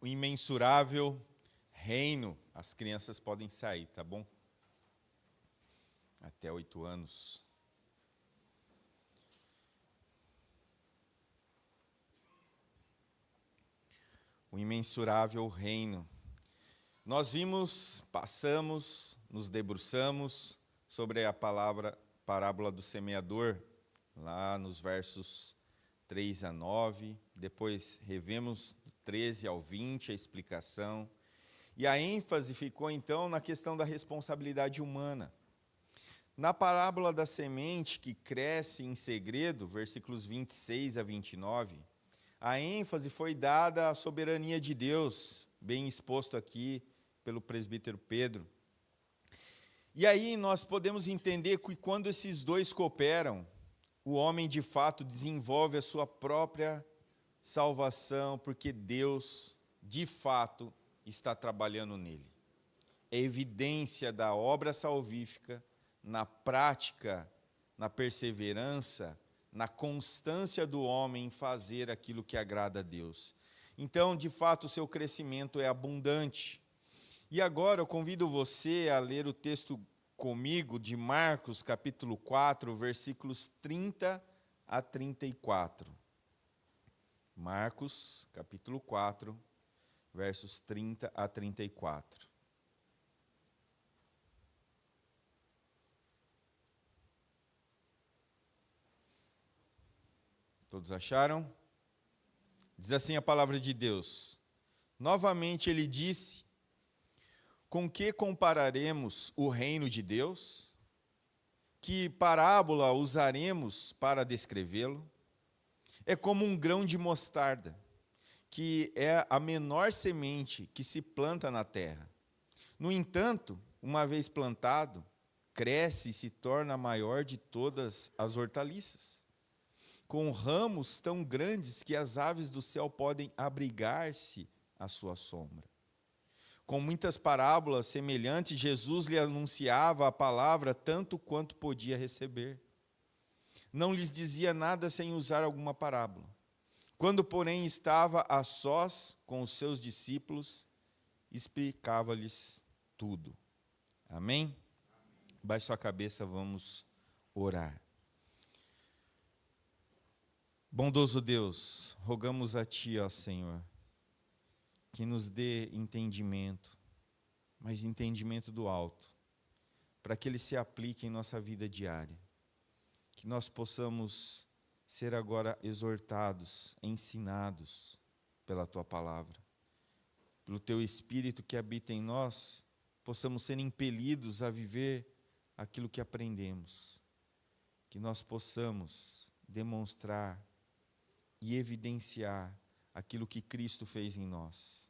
o imensurável reino. As crianças podem sair, tá bom? Até 8 anos. O imensurável reino. Nós vimos, passamos, nos debruçamos sobre a parábola do semeador, lá nos versos 3 a 9, depois revemos do 13 ao 20 a explicação, e a ênfase ficou então na questão da responsabilidade humana. Na parábola da semente que cresce em segredo, versículos 26 a 29, a ênfase foi dada à soberania de Deus, bem exposto aqui pelo presbítero Pedro. E aí nós podemos entender que quando esses dois cooperam, o homem de fato desenvolve a sua própria salvação, porque Deus de fato está trabalhando nele. É evidência da obra salvífica na prática, na perseverança, na constância do homem em fazer aquilo que agrada a Deus. Então, de fato, o seu crescimento é abundante. E agora eu convido você a ler o texto comigo de Marcos, capítulo 4, versículos 30 a 34. Marcos, capítulo 4, versos 30 a 34. Todos acharam? Diz assim a palavra de Deus. Novamente ele disse: com que compararemos o reino de Deus? Que parábola usaremos para descrevê-lo? É como um grão de mostarda, que é a menor semente que se planta na terra. No entanto, uma vez plantado, cresce e se torna a maior de todas as hortaliças, com ramos tão grandes que as aves do céu podem abrigar-se à sua sombra. Com muitas parábolas semelhantes, Jesus lhe anunciava a palavra tanto quanto podia receber. Não lhes dizia nada sem usar alguma parábola. Quando, porém, estava a sós com os seus discípulos, explicava-lhes tudo. Amém? Baixe sua cabeça, vamos orar. Bondoso Deus, rogamos a Ti, ó Senhor, que nos dê entendimento, mas entendimento do alto, para que ele se aplique em nossa vida diária. Que nós possamos ser agora exortados, ensinados pela Tua palavra. Pelo Teu Espírito que habita em nós, possamos ser impelidos a viver aquilo que aprendemos. Que nós possamos demonstrar e evidenciar aquilo que Cristo fez em nós.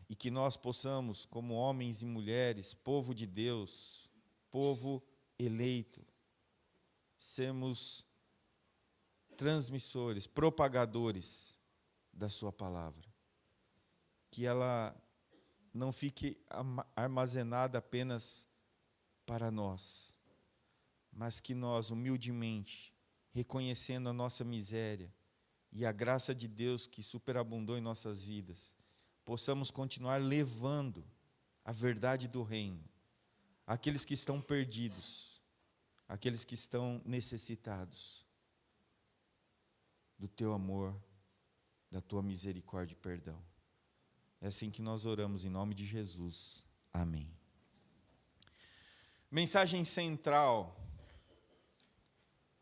E que nós possamos, como homens e mulheres, povo de Deus, povo eleito, sermos transmissores, propagadores da Sua palavra. Que ela não fique armazenada apenas para nós, mas que nós, humildemente, reconhecendo a nossa miséria e a graça de Deus que superabundou em nossas vidas, possamos continuar levando a verdade do reino àqueles que estão perdidos, àqueles que estão necessitados do Teu amor, da Tua misericórdia e perdão. É assim que nós oramos em nome de Jesus. Amém. Mensagem central.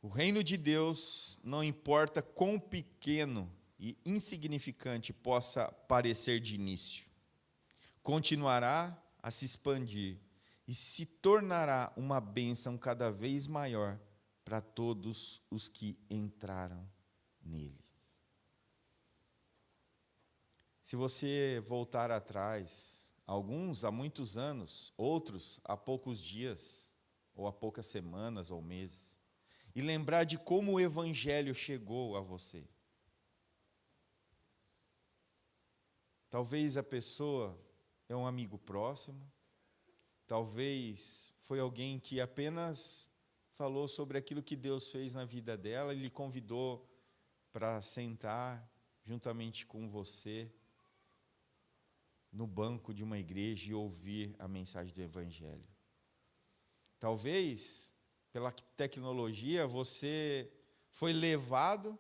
O reino de Deus, não importa quão pequeno e insignificante possa parecer de início, continuará a se expandir e se tornará uma bênção cada vez maior para todos os que entraram nele. Se você voltar atrás, alguns há muitos anos, outros há poucos dias, ou há poucas semanas ou meses, e lembrar de como o Evangelho chegou a você. Talvez a pessoa é um amigo próximo, talvez foi alguém que apenas falou sobre aquilo que Deus fez na vida dela e lhe convidou para sentar juntamente com você no banco de uma igreja e ouvir a mensagem do Evangelho. Talvez, pela tecnologia, você foi levado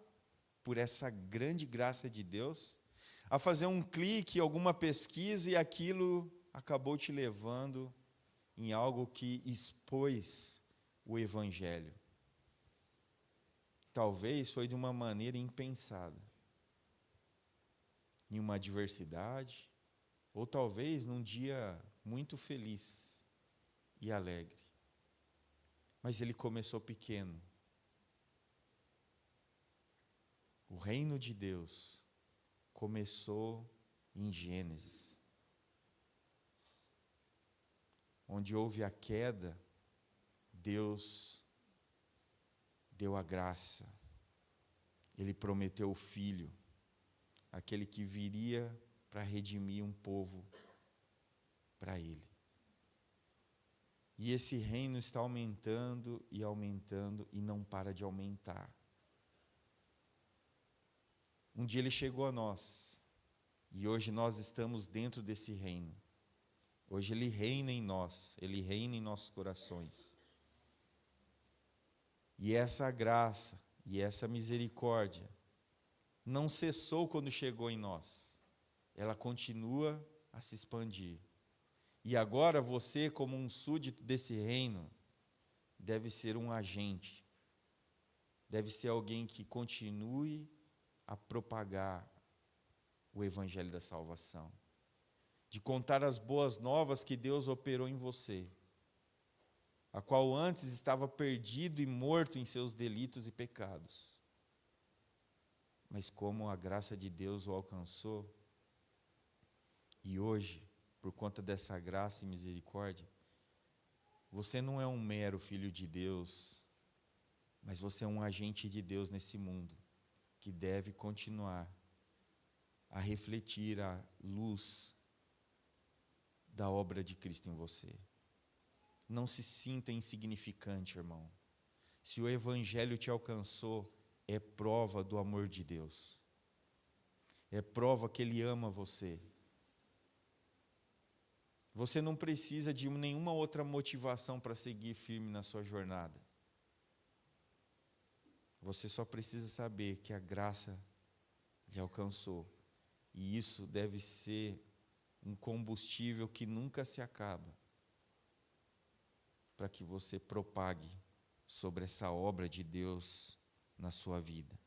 por essa grande graça de Deus a fazer um clique, alguma pesquisa, e aquilo acabou te levando em algo que expôs o Evangelho. Talvez foi de uma maneira impensada, em uma adversidade, ou talvez num dia muito feliz e alegre. Mas ele começou pequeno. O reino de Deus começou em Gênesis. Onde houve a queda, Deus deu a graça. Ele prometeu o Filho, aquele que viria para redimir um povo para Ele. E esse reino está aumentando e aumentando e não para de aumentar. Um dia ele chegou a nós, e hoje nós estamos dentro desse reino. Hoje ele reina em nós, ele reina em nossos corações. E essa graça e essa misericórdia não cessou quando chegou em nós. Ela continua a se expandir. E agora você, como um súdito desse reino, deve ser um agente. Deve ser alguém que continue a propagar o evangelho da salvação. De contar as boas novas que Deus operou em você, a qual antes estava perdido e morto em seus delitos e pecados. Mas como a graça de Deus o alcançou, e hoje, por conta dessa graça e misericórdia, você não é um mero filho de Deus, mas você é um agente de Deus nesse mundo, que deve continuar a refletir a luz da obra de Cristo em você. Não se sinta insignificante, irmão. Se o Evangelho te alcançou, é prova do amor de Deus. É prova que Ele ama você. Você não precisa de nenhuma outra motivação para seguir firme na sua jornada. Você só precisa saber que a graça lhe alcançou. E isso deve ser um combustível que nunca se acaba, para que você propague sobre essa obra de Deus na sua vida.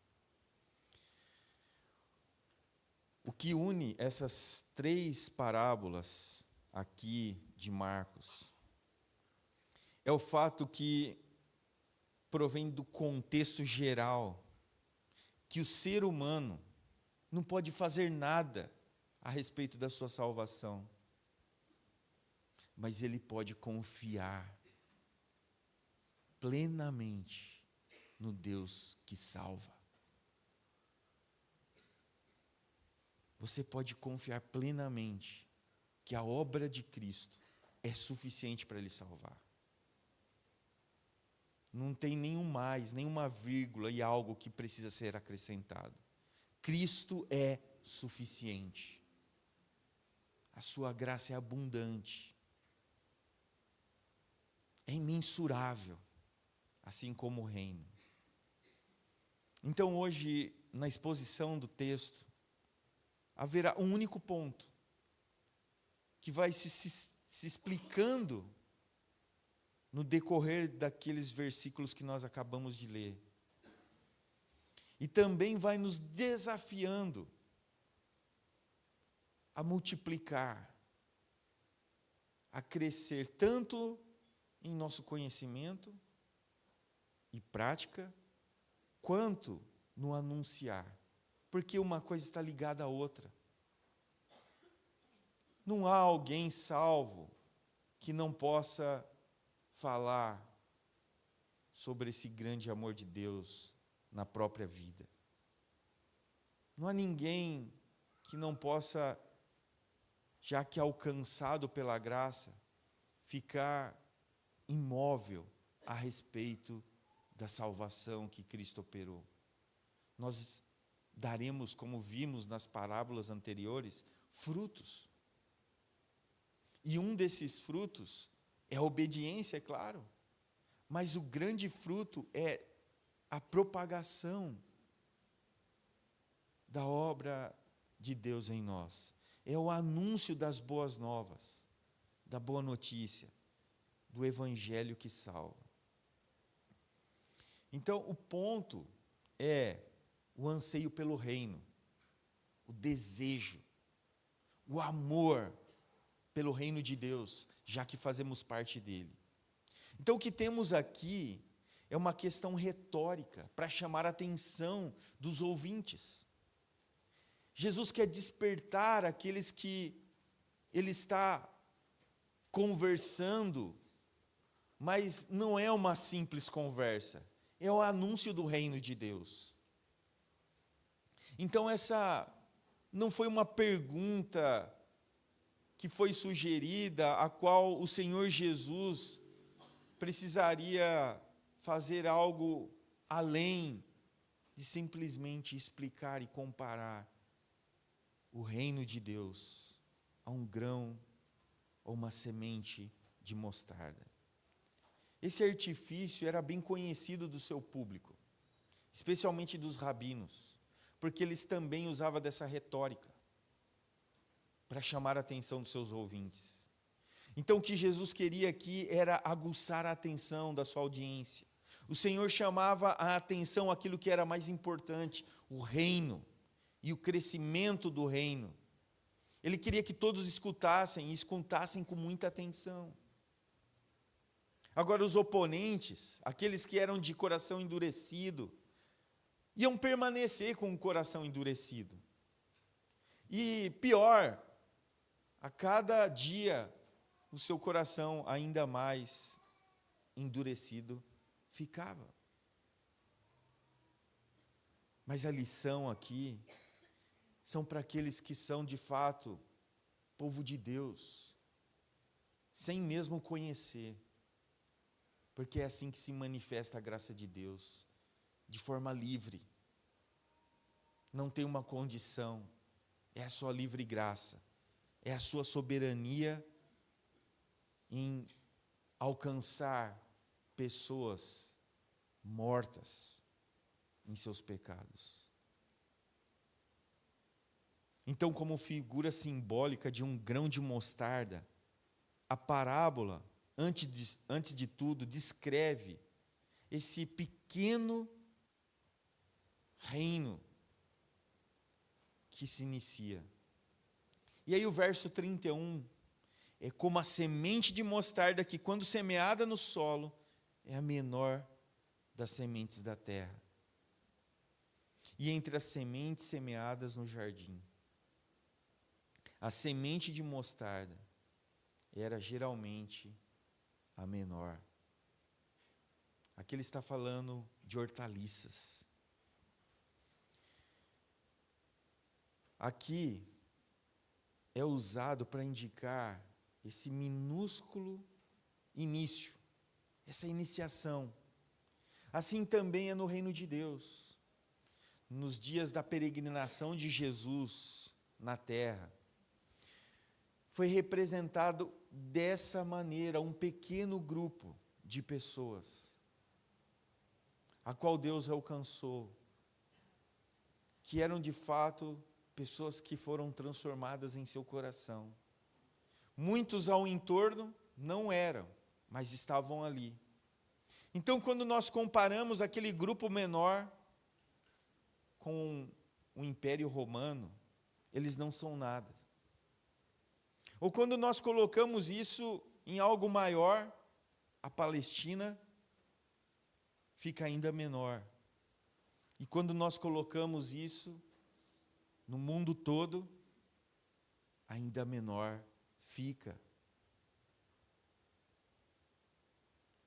O que une essas 3 parábolas aqui de Marcos é o fato que provém do contexto geral, que o ser humano não pode fazer nada a respeito da sua salvação, mas ele pode confiar plenamente no Deus que salva. Você pode confiar plenamente que a obra de Cristo é suficiente para lhe salvar. Não tem nenhum mais, nenhuma vírgula e algo que precisa ser acrescentado. Cristo é suficiente. A sua graça é abundante. É imensurável, assim como o reino. Então hoje, na exposição do texto, haverá um único ponto que vai se explicando no decorrer daqueles versículos que nós acabamos de ler. E também vai nos desafiando a multiplicar, a crescer tanto em nosso conhecimento e prática, quanto no anunciar, porque uma coisa está ligada à outra. Não há alguém salvo que não possa falar sobre esse grande amor de Deus na própria vida. Não há ninguém que não possa, já que alcançado pela graça, ficar imóvel a respeito da salvação que Cristo operou. Nós daremos, como vimos nas parábolas anteriores, frutos. E um desses frutos é a obediência, é claro. Mas o grande fruto é a propagação da obra de Deus em nós. É o anúncio das boas novas, da boa notícia, do evangelho que salva. Então, o ponto é o anseio pelo reino, o desejo, o amor pelo reino de Deus, já que fazemos parte dele. Então, o que temos aqui é uma questão retórica para chamar a atenção dos ouvintes. Jesus quer despertar aqueles que ele está conversando, mas não é uma simples conversa, é o anúncio do reino de Deus. Então, essa não foi uma pergunta que foi sugerida, a qual o Senhor Jesus precisaria fazer algo além de simplesmente explicar e comparar o reino de Deus a um grão ou uma semente de mostarda. Esse artifício era bem conhecido do seu público, especialmente dos rabinos, porque eles também usavam dessa retórica para chamar a atenção dos seus ouvintes. Então, o que Jesus queria aqui era aguçar a atenção da sua audiência. O Senhor chamava a atenção aquilo que era mais importante, o reino e o crescimento do reino. Ele queria que todos escutassem, e escutassem com muita atenção. Agora, os oponentes, aqueles que eram de coração endurecido, iam permanecer com o coração endurecido. E pior, a cada dia, o seu coração ainda mais endurecido ficava. Mas a lição aqui são para aqueles que são de fato povo de Deus, sem mesmo conhecer, porque é assim que se manifesta a graça de Deus, de forma livre. Não tem uma condição, é a sua livre graça, é a sua soberania em alcançar pessoas mortas em seus pecados. Então, como figura simbólica de um grão de mostarda, a parábola, antes de tudo, descreve esse pequeno reino que se inicia. E aí o verso 31 é como a semente de mostarda que, quando semeada no solo, é a menor das sementes da terra. E entre as sementes semeadas no jardim, a semente de mostarda era geralmente a menor. Aqui ele está falando de hortaliças. Aqui é usado para indicar esse minúsculo início, essa iniciação. Assim também é no reino de Deus. Nos dias da peregrinação de Jesus na terra, foi representado dessa maneira um pequeno grupo de pessoas, a qual Deus alcançou, que eram de fato pessoas que foram transformadas em seu coração. Muitos ao entorno não eram, mas estavam ali. Então, quando nós comparamos aquele grupo menor com o Império Romano, eles não são nada. Ou quando nós colocamos isso em algo maior, a Palestina fica ainda menor. E quando nós colocamos isso no mundo todo, ainda menor fica.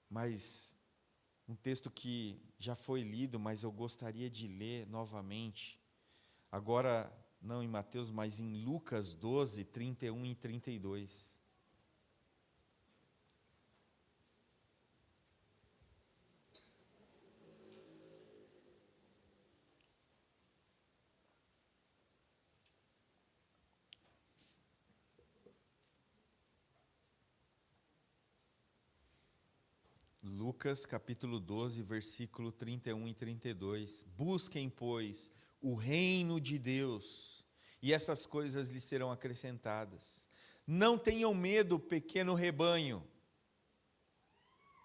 Mas um texto que já foi lido, mas eu gostaria de ler novamente, agora não em Mateus, mas em Lucas 12, 31 e 32. Lucas capítulo 12, versículo 31 e 32. Busquem, pois, o reino de Deus, e essas coisas lhes serão acrescentadas. Não tenham medo, pequeno rebanho,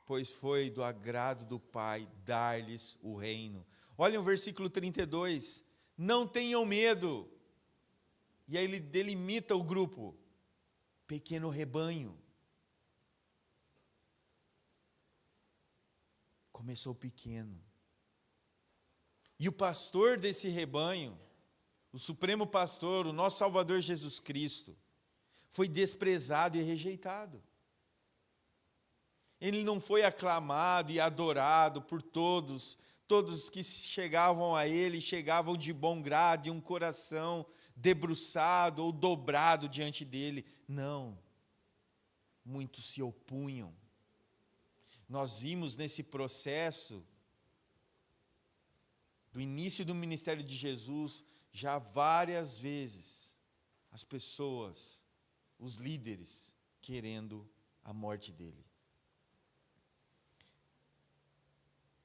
pois foi do agrado do Pai dar-lhes o reino. Olha o versículo 32. Não tenham medo. E aí ele delimita o grupo. Pequeno rebanho. Começou pequeno. E o pastor desse rebanho, o supremo pastor, o nosso Salvador Jesus Cristo, foi desprezado e rejeitado. Ele não foi aclamado e adorado por todos que chegavam a ele, chegavam de bom grado, e um coração debruçado ou dobrado diante dele. Não, muitos se opunham. Nós vimos nesse processo, do início do ministério de Jesus, já várias vezes, as pessoas, os líderes, querendo a morte dele.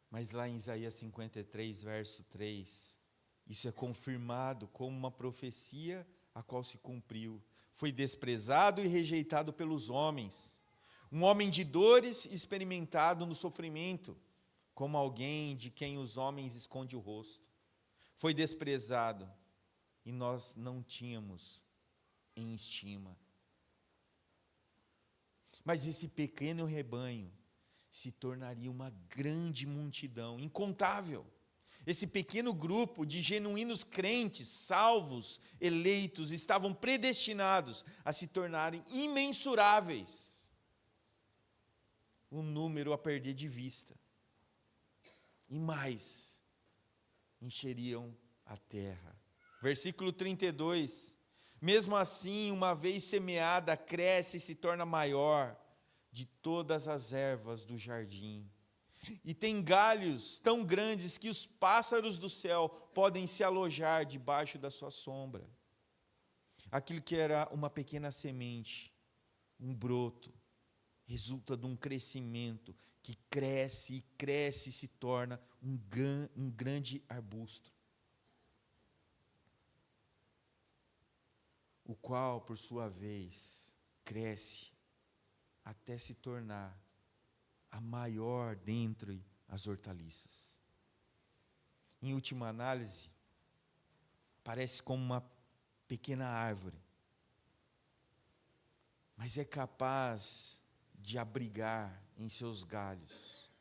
Mas lá em Isaías 53, verso 3, isso é confirmado como uma profecia a qual se cumpriu. Foi desprezado e rejeitado pelos homens, um homem de dores, experimentado no sofrimento, como alguém de quem os homens escondem o rosto. Foi desprezado e nós não tínhamos em estima. Mas esse pequeno rebanho se tornaria uma grande multidão, incontável. Esse pequeno grupo de genuínos crentes, salvos, eleitos, estavam predestinados a se tornarem imensuráveis. Um número a perder de vista. E mais, encheriam a terra. Versículo 32. Mesmo assim, uma vez semeada, cresce e se torna maior de todas as ervas do jardim. E tem galhos tão grandes que os pássaros do céu podem se alojar debaixo da sua sombra. Aquilo que era uma pequena semente, um broto, resulta de um crescimento que cresce e cresce e se torna um grande arbusto, o qual, por sua vez, cresce até se tornar a maior dentre as hortaliças. Em última análise, parece como uma pequena árvore, mas é capaz de abrigar em seus galhos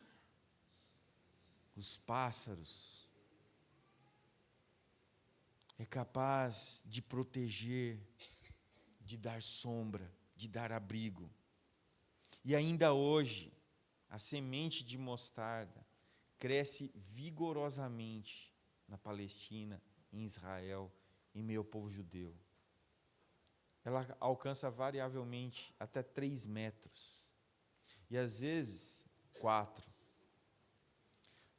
os pássaros, é capaz de proteger, de dar sombra, de dar abrigo. E ainda hoje, a semente de mostarda cresce vigorosamente na Palestina, em Israel, em meio ao povo judeu. Ela alcança variavelmente até 3 metros. E às vezes, 4.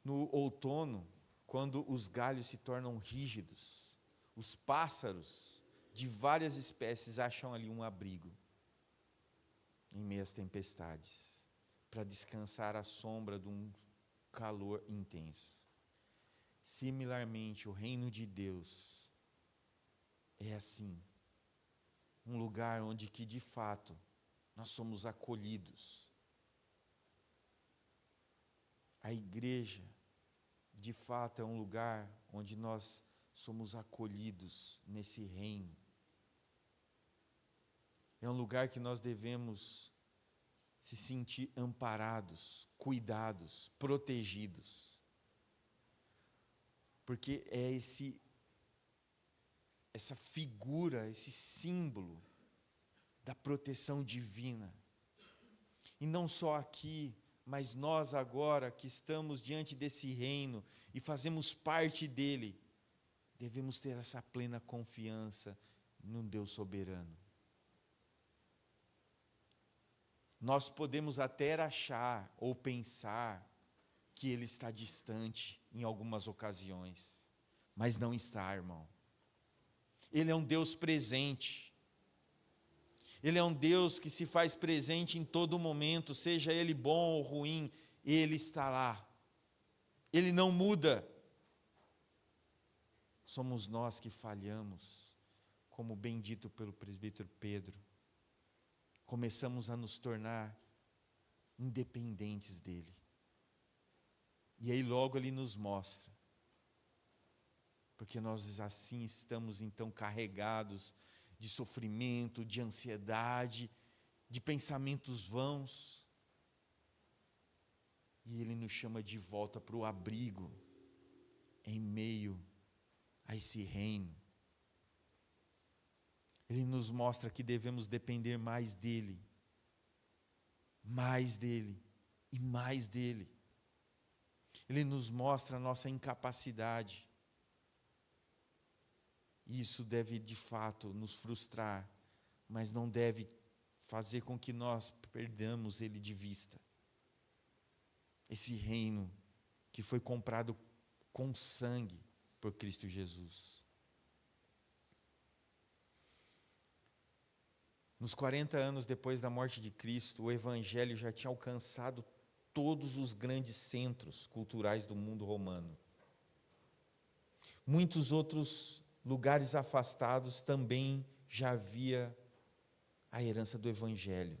No outono, quando os galhos se tornam rígidos, os pássaros de várias espécies acham ali um abrigo em meio às tempestades, para descansar à sombra de um calor intenso. Similarmente, o reino de Deus é assim, um lugar onde que de fato nós somos acolhidos. A igreja, de fato, é um lugar onde nós somos acolhidos nesse reino. É um lugar que nós devemos se sentir amparados, cuidados, protegidos. Porque é essa figura, esse símbolo da proteção divina. E não só aqui, mas nós agora que estamos diante desse reino e fazemos parte dele, devemos ter essa plena confiança num Deus soberano. Nós podemos até achar ou pensar que Ele está distante em algumas ocasiões, mas não está, irmão. Ele é um Deus presente. Ele é um Deus que se faz presente em todo momento, seja Ele bom ou ruim. Ele está lá. Ele não muda. Somos nós que falhamos, como bem dito pelo presbítero Pedro. Começamos a nos tornar independentes dele. E aí logo ele nos mostra. Porque nós assim estamos então carregados de sofrimento, de ansiedade, de pensamentos vãos. E ele nos chama de volta para o abrigo, em meio a esse reino. Ele nos mostra que devemos depender mais dele e mais dele. Ele nos mostra a nossa incapacidade. E isso deve de fato nos frustrar, mas não deve fazer com que nós perdamos ele de vista. Esse reino que foi comprado com sangue por Cristo Jesus. Nos 40 anos depois da morte de Cristo, o Evangelho já tinha alcançado todos os grandes centros culturais do mundo romano. Muitos outros lugares afastados também já havia a herança do Evangelho.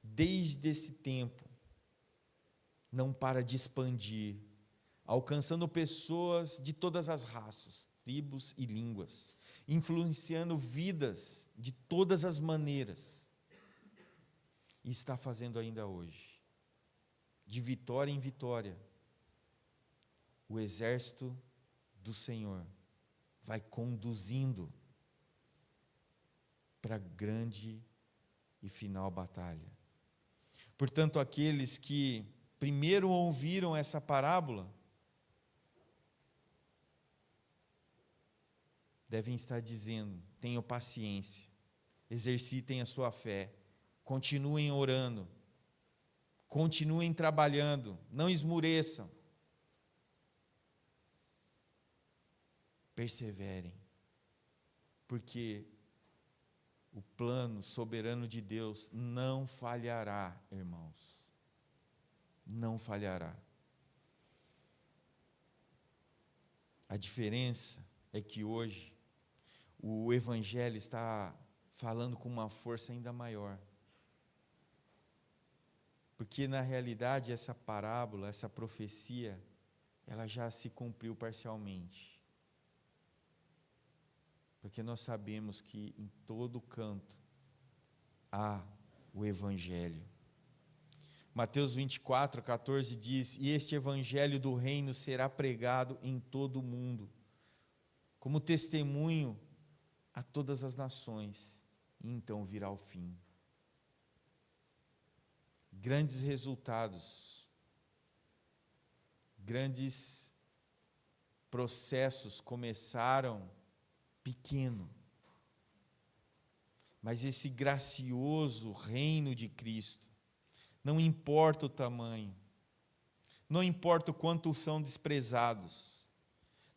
Desde esse tempo, não para de expandir, alcançando pessoas de todas as raças, tribos e línguas, influenciando vidas de todas as maneiras. E está fazendo ainda hoje. De vitória em vitória, o exército do Senhor vai conduzindo para a grande e final batalha. Portanto, aqueles que primeiro ouviram essa parábola devem estar dizendo: tenham paciência, exercitem a sua fé, continuem orando, continuem trabalhando, não esmureçam, perseverem, porque o plano soberano de Deus não falhará, irmãos, não falhará. A diferença é que hoje o Evangelho está falando com uma força ainda maior. Porque na realidade essa parábola, essa profecia, ela já se cumpriu parcialmente. Porque nós sabemos que em todo canto há o Evangelho. Mateus 24, 14 diz: e este Evangelho do reino será pregado em todo o mundo, como testemunho a todas as nações, e então virá o fim. Grandes resultados, grandes processos começaram pequeno, mas esse gracioso reino de Cristo, não importa o tamanho, não importa o quanto são desprezados,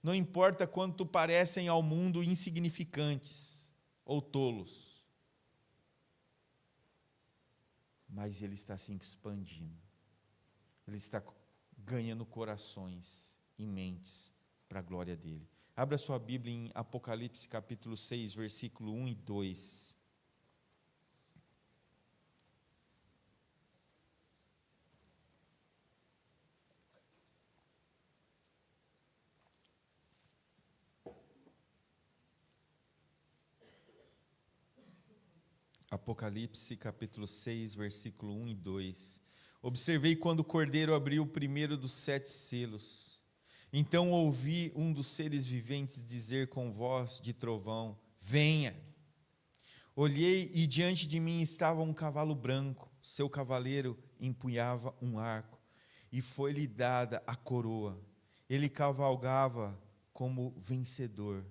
não importa quanto parecem ao mundo insignificantes ou tolos, mas ele está se expandindo, ele está ganhando corações e mentes para a glória dele. Abra sua Bíblia em Apocalipse capítulo 6, versículo 1 e 2. Apocalipse capítulo 6, versículo 1 e 2. Observei quando o Cordeiro abriu o primeiro dos 7 selos. Então ouvi um dos seres viventes dizer com voz de trovão: venha. Olhei e diante de mim estava um cavalo branco. Seu cavaleiro empunhava um arco e foi-lhe dada a coroa. Ele cavalgava como vencedor,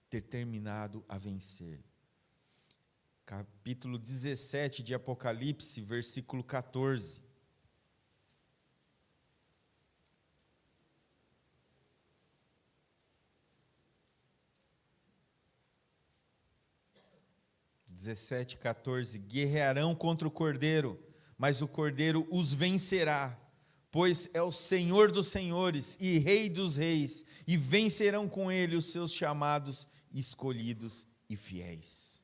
determinado a vencer. Capítulo 17 de Apocalipse, versículo 14. Guerrearão contra o Cordeiro, mas o Cordeiro os vencerá, pois é o Senhor dos senhores e Rei dos reis, e vencerão com ele os seus chamados, escolhidos e fiéis.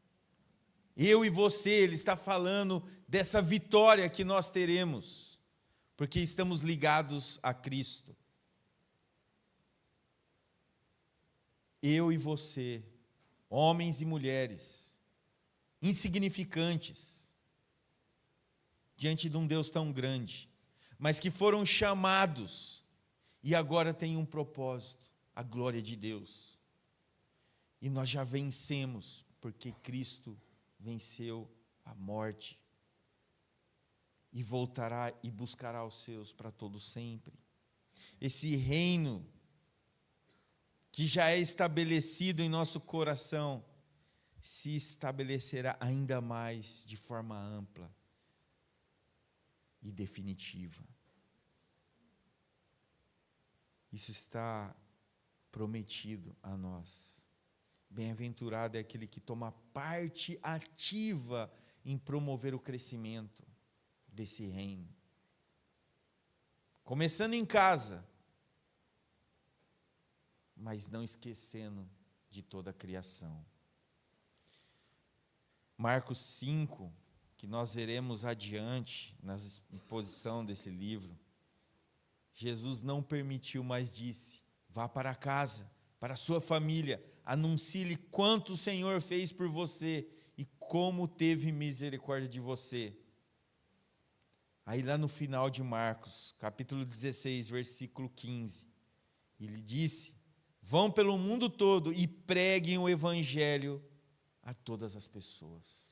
Eu e você, ele está falando dessa vitória que nós teremos, porque estamos ligados a Cristo. Eu e você, homens e mulheres, insignificantes, diante de um Deus tão grande, mas que foram chamados e agora têm um propósito, a glória de Deus. E nós já vencemos, porque Cristo venceu a morte e voltará e buscará os seus para todo sempre. Esse reino que já é estabelecido em nosso coração se estabelecerá ainda mais de forma ampla e definitiva. Isso está prometido a nós. Bem-aventurado é aquele que toma parte ativa em promover o crescimento desse reino. Começando em casa, mas não esquecendo de toda a criação. Marcos 5, que nós veremos adiante na exposição desse livro, Jesus não permitiu, mas disse: vá para casa, para a sua família, anuncie-lhe quanto o Senhor fez por você e como teve misericórdia de você. Aí lá no final de Marcos, capítulo 16, versículo 15, ele disse: vão pelo mundo todo e preguem o evangelho a todas as pessoas.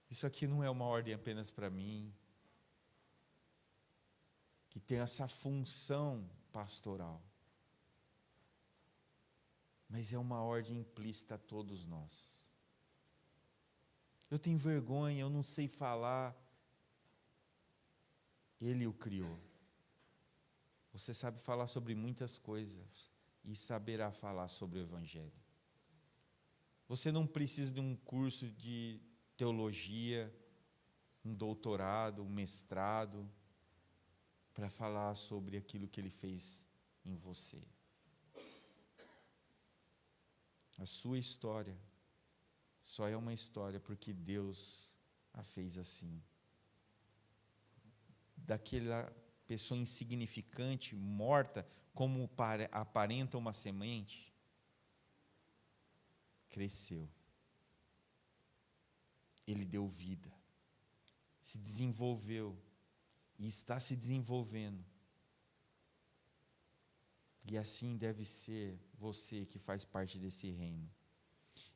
Isso aqui não é uma ordem apenas para mim, que tem essa função pastoral, mas é uma ordem implícita a todos nós. Eu tenho vergonha, eu não sei falar. Ele o criou. Você sabe falar sobre muitas coisas e saberá falar sobre o evangelho. Você não precisa de um curso de teologia, um doutorado, um mestrado, para falar sobre aquilo que ele fez em você. A sua história só é uma história porque Deus a fez assim. Daquela pessoa insignificante, morta, como aparenta uma semente, cresceu. Ele deu vida, se desenvolveu e está se desenvolvendo. E assim deve ser você que faz parte desse reino.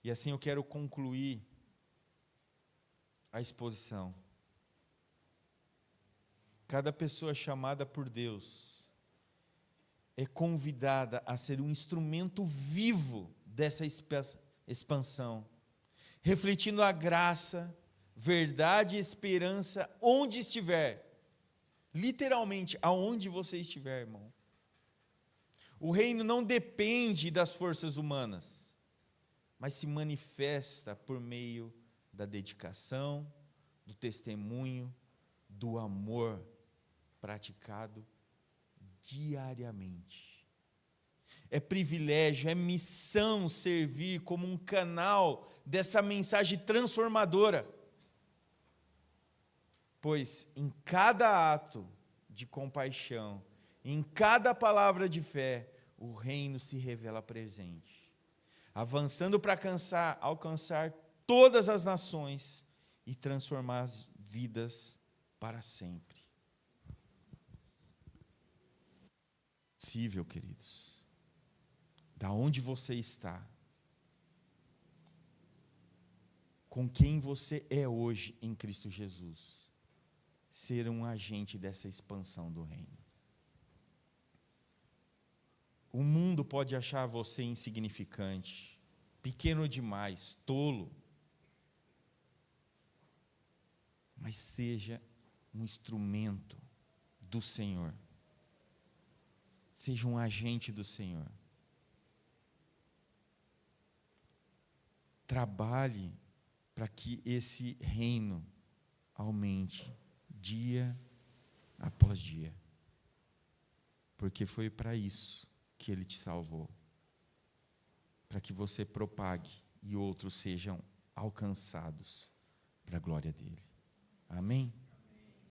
E assim eu quero concluir a exposição. Cada pessoa chamada por Deus é convidada a ser um instrumento vivo dessa expansão, refletindo a graça, verdade e esperança onde estiver. Literalmente, aonde você estiver, irmão. O reino não depende das forças humanas, mas se manifesta por meio da dedicação, do testemunho, do amor praticado diariamente. É privilégio, é missão servir como um canal dessa mensagem transformadora. Pois em cada ato de compaixão, em cada palavra de fé, o reino se revela presente, avançando para alcançar todas as nações e transformar as vidas para sempre. Possível, queridos, da onde você está, com quem você é hoje em Cristo Jesus, ser um agente dessa expansão do reino. O mundo pode achar você insignificante, pequeno demais, tolo, mas seja um instrumento do Senhor. Seja um agente do Senhor. Trabalhe para que esse reino aumente dia após dia. Porque foi para isso que Ele te salvou. Para que você propague e outros sejam alcançados para a glória dEle. Amém?